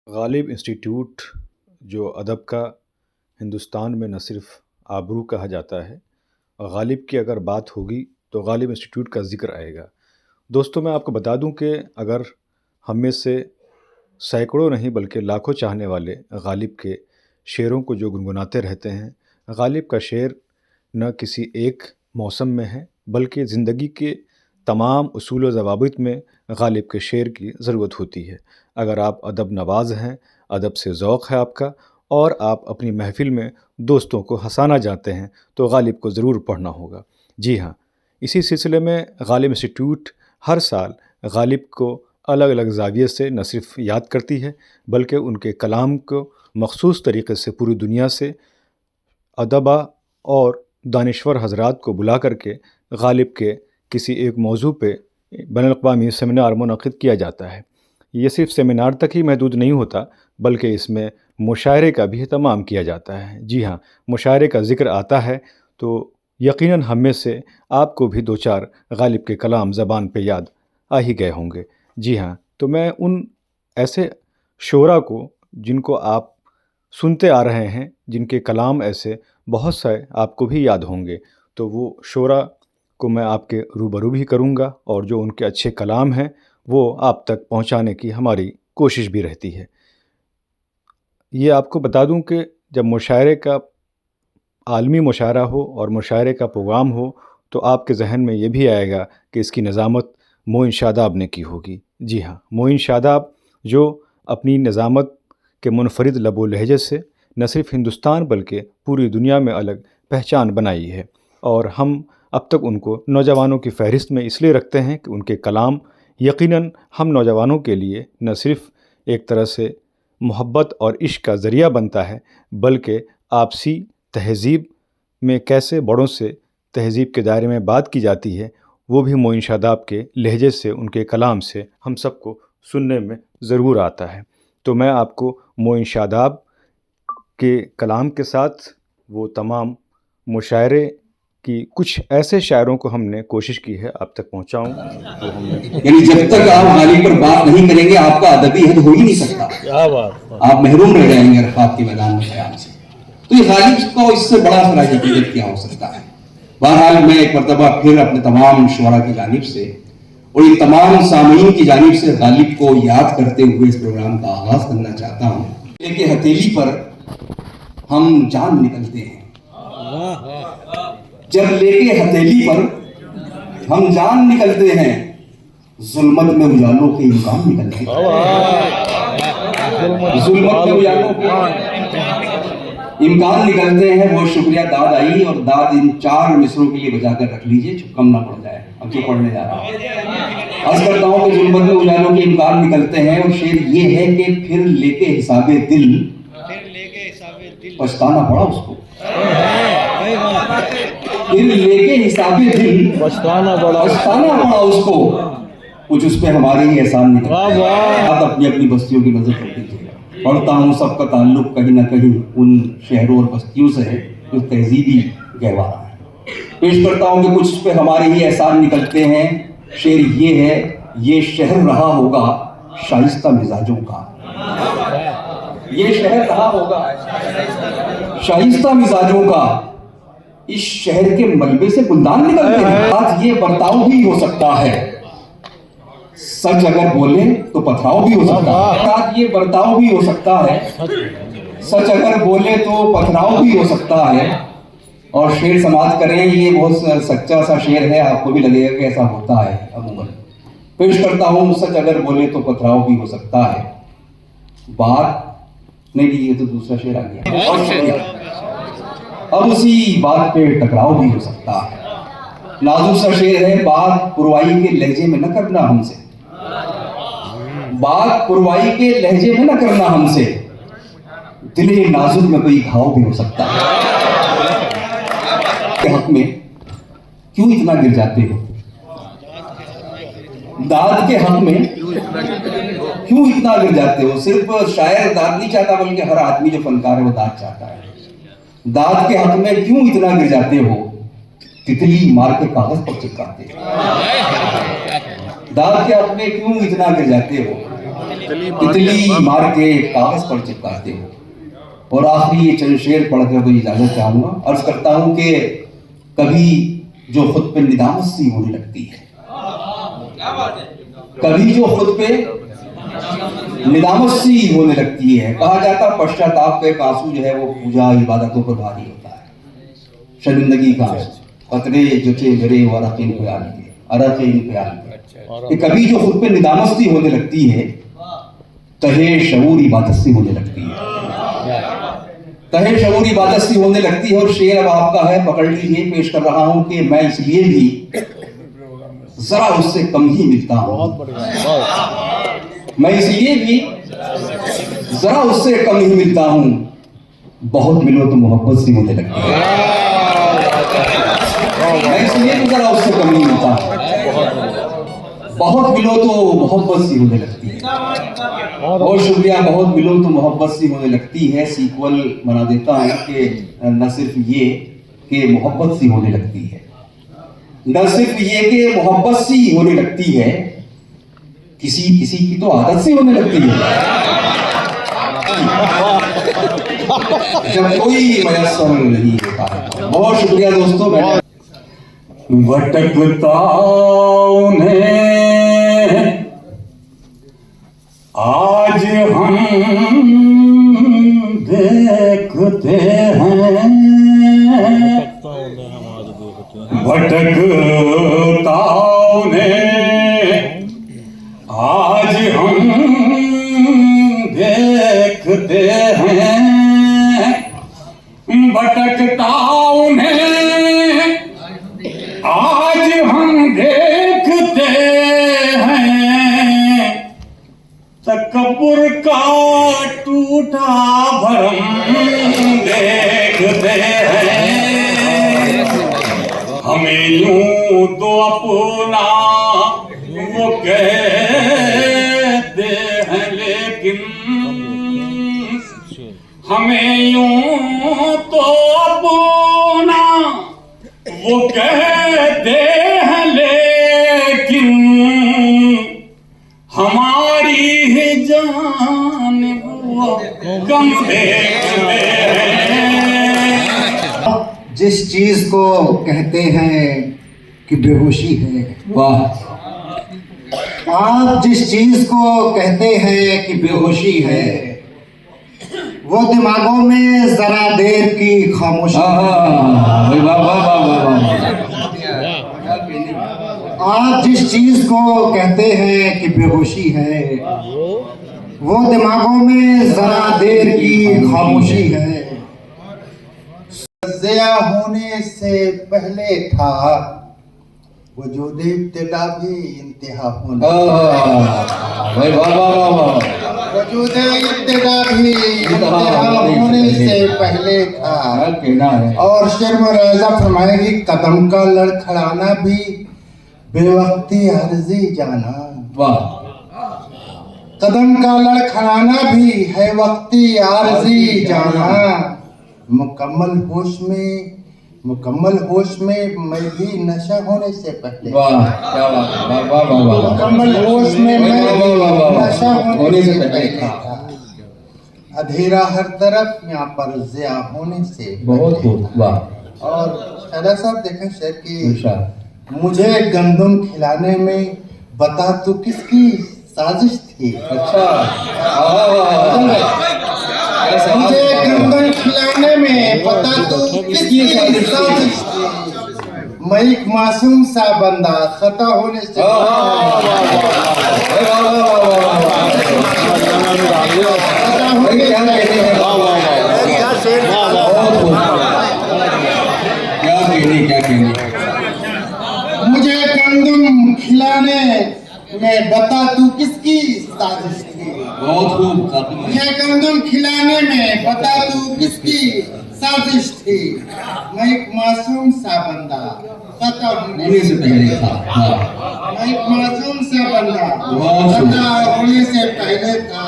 Ghalib institute जो अदब का हिंदुस्तान में न सिर्फ़ आबरू कहा जाता है, गालिब की अगर बात होगी तो गालिब इंस्टीट्यूट का ज़िक्र आएगा। दोस्तों, मैं आपको बता दूं कि अगर हम में से सैकड़ों नहीं बल्कि लाखों चाहने वाले गालिब के शेरों को जो गुनगुनाते रहते हैं, गालिब का शेर न किसी एक मौसम में है बल्कि ज़िंदगी के तमाम उसूल व ज़वाबित में गालिब के शेर की ज़रूरत होती है। अगर आप अदब नवाज़ हैं, अदब से ज़ौक़ है आपका और आप अपनी महफ़िल में दोस्तों को हँसाना चाहते हैं तो गालिब को ज़रूर पढ़ना होगा। जी हाँ, इसी सिलसिले में गालिब इंस्टीट्यूट हर साल गालिब को अलग अलग ज़ाविये से न सिर्फ़ याद करती है बल्कि उनके कलाम को मख़सूस तरीक़े से पूरी दुनिया से अदबा और दानिश्वर हज़रात को बुला करके गालिब के किसी एक मौजू पे बैनुल-अक़वामी सेमिनार मुनक़िद किया जाता है। ये सिर्फ़ सेमिनार तक ही महदूद नहीं होता बल्कि इसमें मुशायरे का भी एहतमाम किया जाता है। जी हाँ, मुशायरे का ज़िक्र आता है तो यकीनन हम में से आपको भी 2-4 गालिब के कलाम ज़बान पे याद आ ही गए होंगे। जी हाँ, तो मैं उन ऐसे शोरा को जिनको आप सुनते आ रहे हैं, जिनके कलाम ऐसे बहुत से आपको भी याद होंगे, तो वो शोरा को मैं आपके रूबरू भी करूँगा और जो उनके अच्छे कलाम हैं वो आप तक पहुँचाने की हमारी कोशिश भी रहती है। ये आपको बता दूं कि जब मुशायरे का आलमी मुशायरा हो और मुशायरे का प्रोग्राम हो तो आपके ज़हन में ये भी आएगा कि इसकी निज़ामत मोइन शादाब ने की होगी। जी हाँ, मोइन शादाब जो अपनी निज़ामत के मुनफ़रिद लबो लहजे से न सिर्फ़ हिंदुस्तान बल्कि पूरी दुनिया में अलग पहचान बनाई है और हम अब तक उनको नौजवानों की फ़हरिस्त में इसलिए रखते हैं कि उनके कलाम यकीनन हम नौजवानों के लिए न सिर्फ़ एक तरह से मोहब्बत और इश्क का ज़रिया बनता है बल्कि आपसी तहज़ीब में कैसे बड़ों से तहज़ीब के दायरे में बात की जाती है वो भी मोइन शादाब के लहजे से, उनके कलाम से हम सबको सुनने में ज़रूर आता है। तो मैं आपको मोइन शादाब के कलाम के साथ वो तमाम मुशायरे की कुछ ऐसे शायरों को हमने कोशिश की है आप तक पहुँचाऊँ वो हमने। यानी जब तक आप गालिब पर बात नहीं करेंगे आपका अदबी हद हो ही नहीं सकता। क्या बात, आप महरूम रह जाएंगे अरफात के मैदान में ख्याल से। तो ये गालिब को इससे बड़ा सराज हकीकत क्या हो सकता है। बहरहाल मैं एक मरतबा फिर अपने तमाम शुरा की जानिब से और इन तमाम सामीन की जानिब से गालिब को याद करते हुए इस प्रोग्राम का आगाज करना चाहता हूँ। कि हथेली पर हम जान निकलते हैं, जब लेके हथेली पर हम जान निकलते हैं, जुल्मत में उजालों के इम्कान निकलते हैं। जुल्मत में उजालों के इम्कान निकलते हैं। वो शुक्रिया दाद आई और दाद इन 4 मिसरों के लिए बचा कर रख लीजिए, कम ना पड़ जाए। अब जो पढ़ने जा रहा हूं अर्ज करता हूं कि जुल्मत में उजालों के इम्कान निकलते हैं और शेर ये है कि फिर लेके हिसाबे दिल पछताना पड़ा उसको। फिर लेके हिसाबे दिल पछताना पड़ा उसको, कुछ उस पे हमारे ही एहसान निकल। आप अपनी अपनी बस्तियों की नजर कर दीजिएगा। पढ़ता हूँ सबका ताल्लुक कहीं ना कहीं उन शहरों और बस्तियों से है जो तहजीबी गहवारा है। पेश करता हूँ कि कुछ पे हमारे ही एहसान निकलते हैं। शेर ये है, ये शहर रहा होगा शाइस्ता मिजाजों का, ये शहर रहा होगा शाइस्ता मिजाजों का। इस शहर के मलबे से गुलदान निकलते हैं। आज ये बर्ताव भी हो सकता है, सच अगर बोले तो पथराव भी हो सकता है। आज ये बर्ताव भी हो सकता है, सच अगर बोले तो पथराव भी हो सकता है। और शेर समाज करें, ये बहुत सच्चा सा शेर है, आपको भी लगेगा कि ऐसा होता है अमूमन। पेश करता हूं, सच अगर बोले तो पथराव भी हो सकता है। बात नहीं, ये तो दूसरा शेर आ गया। अब उसी बात पे टकराव भी हो सकता है। नाजुक सा शेर है, बात पुरवाई के लहजे में न करना हमसे, बात पुरवाई के लहजे में न करना हमसे। दिले नाजुक में कोई घाव भी हो सकता है। के हक में क्यों इतना गिर जाते हो, दाद के हक में क्यों इतना गिर जाते हो। सिर्फ शायर दाद नहीं चाहता बल्कि हर आदमी जो फनकार है वो दाद चाहता है। दाद के हक में क्यों इतना गिर जाते हो, तितली मार के कागज पर चिपकाते हो। दाद के हक में क्यों इतना गिर जाते हो, तितली मार के कागज पर चिपकाते हो। और आखिरी ये चंद शेर पढ़कर कोई इजाजत चाहूंगा। अर्ज करता हूं कि कभी जो खुद पे निदामत सी होने लगती है, कभी जो खुद पे निदामत सी होने लगती है। कहा जाता पश्चाताप का एक आंसू जो है वो पूजा इबादतों पर भारी होता है। शर्मिंदगी का आंसू, कतरे जो थे मेरे वो अरक़ इन ख्याल के, अरक़ इन ख्याल के। कि कभी जो खुद पे निदामत सी होने लगती है, तहे शऊर इबादत सी होने लगती है, तहे शऊर इबादत सी होने लगती है। और शेर अब आपका है, पकड़ लीजिए। पेश कर रहा हूं कि मैं इसलिए भी जरा उससे कम ही मिलता हूं, मैं इसलिए भी जरा उससे कम ही मिलता हूं, बहुत मिलो तो मोहब्बत सी होने लगती है। मैं इसलिए भी जरा उससे कम ही मिलता हूं, बहुत मिलो तो मोहब्बत सी होने लगती है। बहुत शुक्रिया। बहुत मिलो तो मोहब्बत सी होने लगती है। सीक्वल बना देता हूं कि न सिर्फ ये कि मोहब्बत सी होने लगती है, न सिर्फ ये कि मोहब्बत सी होने लगती है, किसी किसी की तो आदत सी होने लगती है। जब कोई मयस्सर नहीं होता। बहुत शुक्रिया दोस्तों। भटकता उन्हें आज हम देखते हैं, भटकता उन्हें आज हम देखते हैं, भटकता उन्हें आज हम देखते हैं, तकब्बुर का टूटा भरम देखते हैं। हमें यूं तो अपना वो कहते हैं, लेकिन हमें यूं तो अपना वो कहते हैं, लेकिन हमारी ही जान वो कम देखते हैं। जिस चीज को कहते हैं कि बेहोशी है, वाह। आप जिस चीज को कहते हैं कि बेहोशी है, वो दिमागों में जरा देर की खामोशी है। आप जिस चीज को कहते हैं कि बेहोशी है, वो दिमागों में जरा देर की खामोशी है। ज़िया होने से पहले था, वजूद इब्तिदा भी इंतहा होने, वजूद इब्तिदा भी इंतहा होने से पहले था। और शेर मुलाजा फरमाएगी, कदम का लड़खड़ाना भी बेवक्ती अर्जी जाना। कदम का लड़खड़ाना भी है वक्ती अर्जी जाना। मुकम्मल होश में मैं भी नशा होने से पहले, मुकम्मल होश में मैं भी नशा होने से पहले था। अंधेरा हर तरफ, यहाँ पर ज़िया होने से बहुत वाह। और शायद साहब देखें शेर की, मुझे गंदम खिलाने में बता तू किसकी साजिश थी। अच्छा, मुझे गंदम खिलाने में बता तू किसकी साजिश थी। मैं एक मासूम सा बंदा खता होने से मुझे गंदम खिलाने में बता तू किसकी साजिश थी। बहुत खूब। मुझे गंदम खिलाने में बता तू किसकी साजिश थी। मैं एक मासूम सा बंदा खता होने से पहले था। मैं एक मासूम सा बंदा खता होने से पहले था।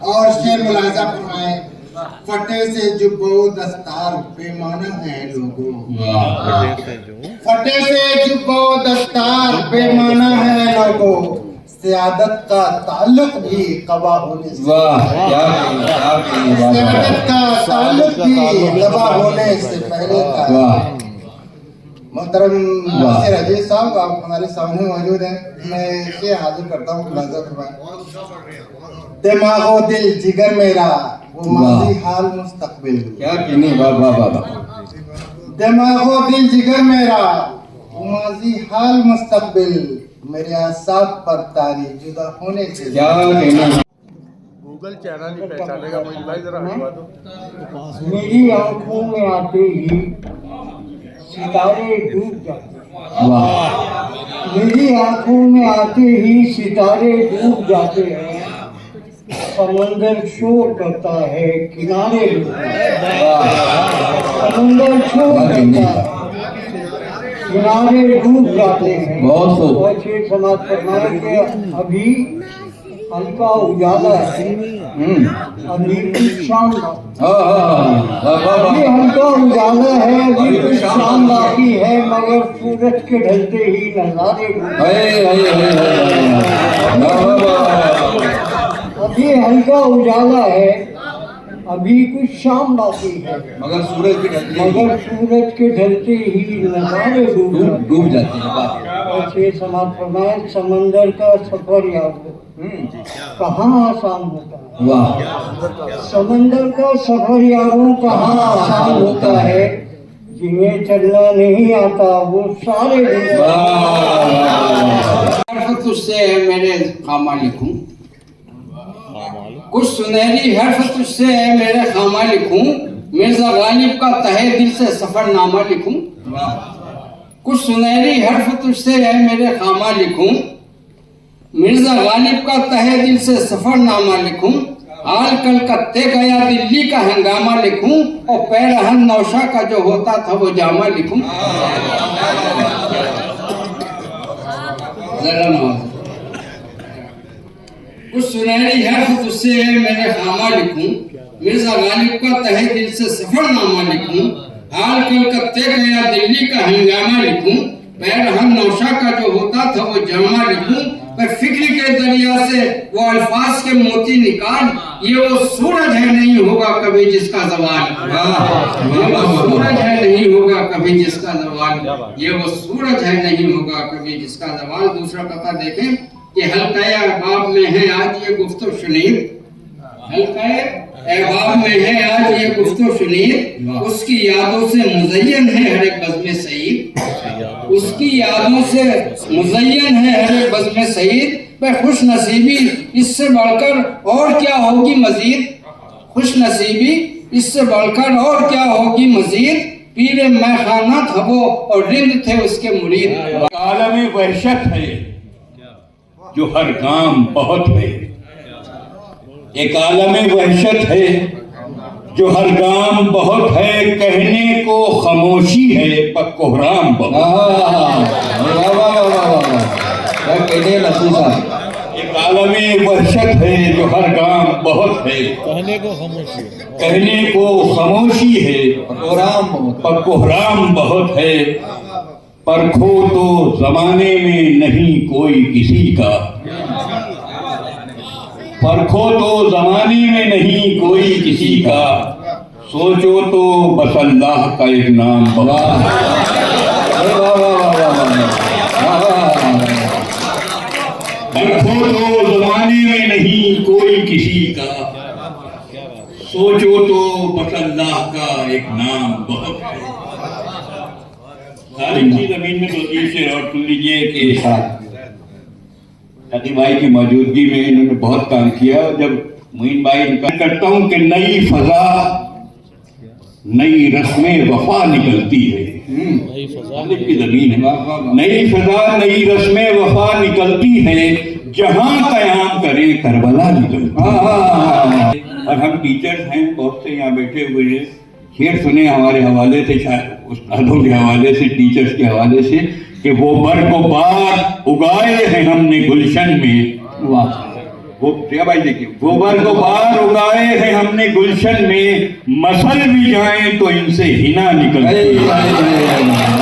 और शेर मुलाजा फरमाए, फटे से जुब्बो दस्तार बेमाना है लोगों, फटे से जुब्बो दस्तार बेमाना है लोगों, सियादत का ताल्लुक भी कबा होने से, वाह क्या सियादत का ताल्लुक भी कबा होने से पहले का। वाह मोहतरम नासिर अजीज साहब, आप हमारे सामने मौजूद हैं। मैं इसे हाजिर करता हूँ मुलाज़ा फरमाएं। दिमागो दिल जिगर मेरा, वो माजी हाल मुस्तकबिल। क्या कहने, वाह वाह वाह। दिमागो दिल जिगर मेरा, वो माजी हाल मुस्तकबिल, मेरे आसाब पर तारी जुदा होने से। क्या कहने, गूगल चैनल ही पहचानेगा। मोहित भाई जरा हटवा दो। मेरी आंखों में आते ही सितारे डूब जाते, वाह मेरी आंखों में आते ही सितारे डूब जाते हैं, समंदर शोर करता है किनारे डूब जाते हैं, समंदर शोर करता है किनारे डूब जाते हैं। बहुत खूब। और शेख समाज फरमाए कि अभी हल्का उजाला है, अभी कुछ शाम अभी हल्का उजाला है, अभी कुछ शाम बाकी है, मगर सूरज के ढलते ही नजारे अभी हल्का उजाला है, अभी कुछ शाम बाकी है, मगर सूरज के ढलते मगर सूरज के ढलते ही नजारे डूब जाते हैं। वाह और शेख समाज फरमाए समंदर का सफर याद कहाँ आसान होता है, वाह समंदर का सफर यारों कहाँ आसान होता है, जिन्हें चलना नहीं आता वो सारे हरफ तुझसे है मेरे खामा लिखूं, कुछ सुनहरी हरफ तुझसे है मेरे खामा लिखूं, मिर्जा गालिब का तहे दिल से सफरनामा लिखूं, कुछ सुनहरी हरफ तुझसे है मेरे खामा लिखूं, मिर्जा गालिब का तहे दिल से सफरनामा लिखूं, हाल कलकत्ते गया दिल्ली का हंगामा लिखूं, और पैरहन नौशा का जो होता था वो जामा लिखूं। जरा नवाज, कुछ सुनहरी हरफ तुझसे है मेरे खामा लिखूं, मिर्जा गालिब का तहे दिल से सफरनामा लिखूं, हाल कलकत्ते गया दिल्ली का हंगामा लिखूं, पैरहन नौशा का जो होता था वो जामा लिखूं, पर फिक्र के दरिया से वो अल्फाज के मोती निकाल, ये वो सूरज है नहीं होगा कभी जिसका जवाल, ये वो सूरज है नहीं होगा कभी जिसका जवाल, ये वो सूरज है नहीं होगा कभी जिसका जवाल। दूसरा कथा देखें कि हल्का अहबाब में है आज ये गुफ्तो शुनीर, हल्का अहबाब में है आज ये गुफ्तो शुनीर, उसकी यादों से मुज़य्यन है हर एक बज़्म सईद, उसकी यादों से मुज़य्यन है हर एक बज़्म सईद, पर खुश नसीबी इससे बढ़कर और क्या होगी मजीद, खुश नसीबी इससे बढ़कर और क्या होगी मजीद, पीरे मैखाना था वो और रिंद थे उसके मुरीद। आलम वहशत है जो हर काम बहुत है, एक आलम वहशत है जो हर गाम बहुत है, कहने को खामोशी है पर कोहराम बहुत। एक आलम वहशत है जो हर गाम बहुत है, कहने को खामोशी है पर कोहराम बहुत है, परखो तो जमाने में नहीं कोई किसी का, परखो तो जमाने में नहीं कोई किसी का, सोचो तो बस अल्लाह का एक नाम बहुत। परखो तो जमाने में नहीं कोई किसी का, सोचो तो बस अल्लाह का एक नाम बहुत है। खालिद की जमीन में 2-3 शेर और सुन लीजिए कि खतीब भाई की मौजूदगी में इन्होंने बहुत काम किया। जब मोइन भाई इनका करता हूँ कि नई फजा नई रस्में वफा निकलती है, खालिद की जमीन है, नई फजा नई रस्में वफा निकलती है, जहाँ कयाम करे करबला निकलती है। और हम टीचर्स हैं, बहुत से यहाँ बैठे हुए हैं, शेर सुने हमारे हवाले से, शायद उस्तादों के हवाले से, टीचर्स के हवाले से, कि वो बर को बार उगाए हैं हमने गुलशन में। वाह, वो क्या भाई देखिए, वो बर को बार उगाए हैं हमने गुलशन में, मसल भी जाए तो इनसे हिना निकलती है।